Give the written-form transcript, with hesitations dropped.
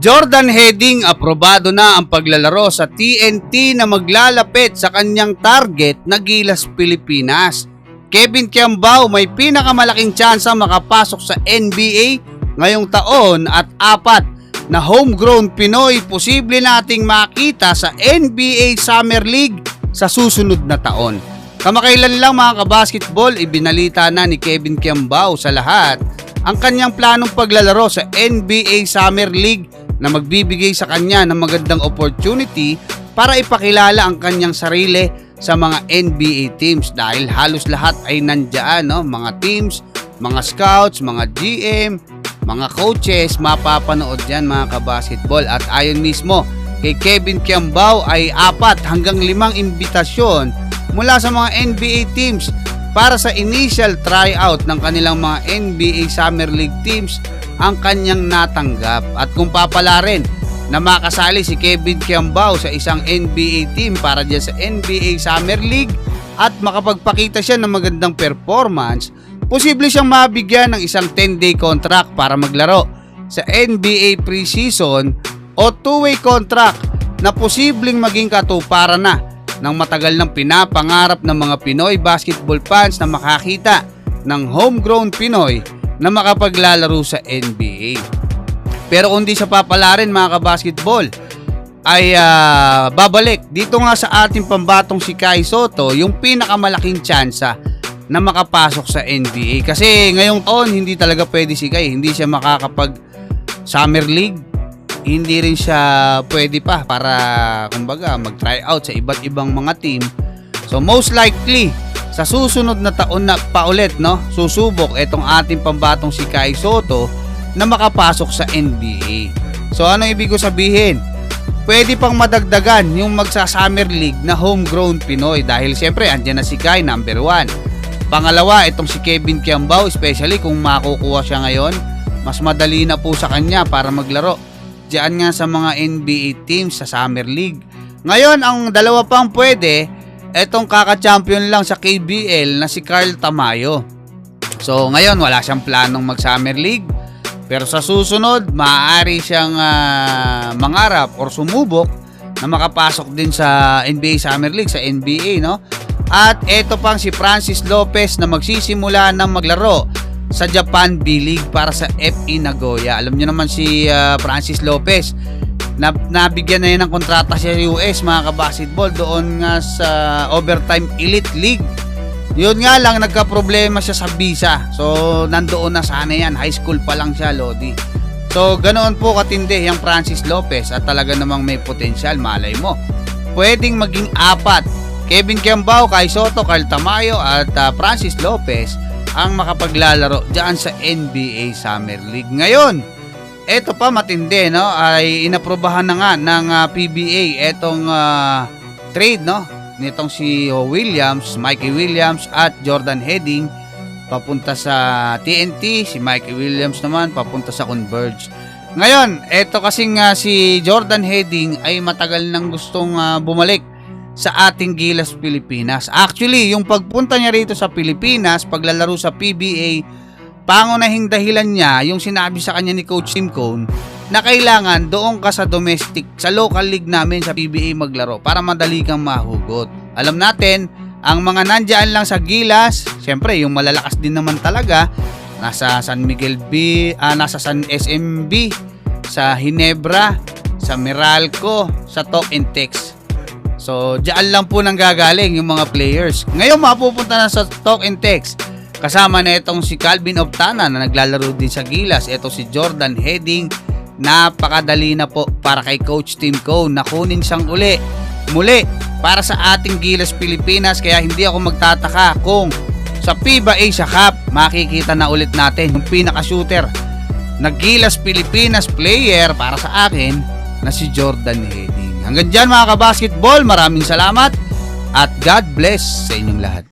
Jordan Heading, aprobado na ang paglalaro sa TNT na maglalapit sa kanyang target na Gilas Pilipinas. Kevin Kiambao may pinakamalaking tsansa makapasok sa NBA ngayong taon at 4 na homegrown Pinoy posible nating makita sa NBA Summer League sa susunod na taon. Kamakailan lang mga kabasketball, ibinalita na ni Kevin Kiambao sa lahat ang kanyang planong paglalaro sa NBA Summer League na magbibigay sa kanya ng magandang opportunity para ipakilala ang kanyang sarili sa mga NBA teams dahil halos lahat ay nandiyan, no? Mga teams, mga scouts, mga GM, mga coaches, mapapanood dyan mga kabasketball. At ayon mismo kay Kevin Kiambao ay 4 hanggang 5 imbitasyon mula sa mga NBA teams para sa initial tryout ng kanilang mga NBA Summer League teams ang kanyang natanggap. At kung papalarin na makasali si Kevin Kiambao sa isang NBA team para dyan sa NBA Summer League at makapagpakita siya ng magandang performance, posible siyang mabigyan ng isang 10-day contract para maglaro sa NBA preseason o 2-way contract na posibleng maging katuparan na ng matagal ng pinapangarap ng mga Pinoy basketball fans na makakita ng homegrown Pinoy na makapaglalaro sa NBA. Pero kung di sa papalarin mga kabasketball ay babalik dito nga sa ating pambatong si Kai Sotto yung pinakamalaking tsansa na makapasok sa NBA. Kasi ngayong taon hindi talaga pwede si Kai, hindi siya makakapag Summer League, hindi rin siya pwede pa para kumbaga mag-try out sa iba't ibang mga team. So most likely sa susunod na taon na paulit, no, susubok itong ating pambatong si Kai Sotto na makapasok sa NBA. So ano ibig ko sabihin? Pwede pang madagdagan yung magsa-Summer League na homegrown Pinoy dahil siyempre andyan na si Kai, number 1. Pangalawa, itong si Kevin Kiambao, especially kung makukuha siya ngayon, mas madali na po sa kanya para maglaro diyan nga sa mga NBA teams sa Summer League. Ngayon, ang dalawa pang pwede, etong kaka-champion lang sa KBL na si Carl Tamayo. So ngayon wala siyang planong mag-Summer League, pero sa susunod maaari siyang mangarap or sumubok na makapasok din sa NBA Summer League, sa NBA, no? At eto pang si Francis Lopez na magsisimula ng maglaro sa Japan B-League para sa FE Nagoya. Alam niyo naman si Francis Lopez, nabigyan na yan ng kontrata sa US mga kabasketball doon nga sa Overtime Elite League. Yun nga lang, nagka-problema siya sa visa. So nandoon na sana yan, high school pa lang siya, Lodi. So ganoon po katindi yung Francis Lopez at talaga namang may potensyal, malay mo. Pwedeng maging 4. Kevin Kiambao, Kai Sotto, Carl Tamayo at Francis Lopez ang makapaglalaro dyan sa NBA Summer League. Ngayon, eto pa matindi, no, ay inaprobahan na nga ng PBA etong trade, no, nitong si Mikey Williams at Jordan Heading papunta sa TNT, si Mikey Williams naman papunta sa Converge. Ngayon, eto kasing si Jordan Heading ay matagal nang gustong bumalik sa ating Gilas Pilipinas. Actually, yung pagpunta niya rito sa Pilipinas, paglalaro sa PBA, pangunahing dahilan niya yung sinabi sa kanya ni Coach Tim Cone na kailangan doon ka sa domestic, sa local league namin sa PBA maglaro para madali kang mahugot. Alam natin, ang mga nandyan lang sa Gilas, syempre yung malalakas din naman talaga, nasa San Miguel B, nasa San SMB, sa Hinebra, sa Meralco, sa Talk and Text. So, diyan lang po nang gagaling yung mga players. Ngayon, mapupunta na sa Talk and Text. Kasama na itong si Calvin Optana na naglalaro din sa Gilas. Ito si Jordan Heading. Napakadali na po para kay Coach Tim Cone na kunin siyang muli para sa ating Gilas Pilipinas. Kaya hindi ako magtataka kung sa FIBA Asia Cup makikita na ulit natin yung pinaka-shooter na Gilas Pilipinas player para sa akin na si Jordan Heading. Hanggang dyan mga kabasketball, maraming salamat at God bless sa inyong lahat.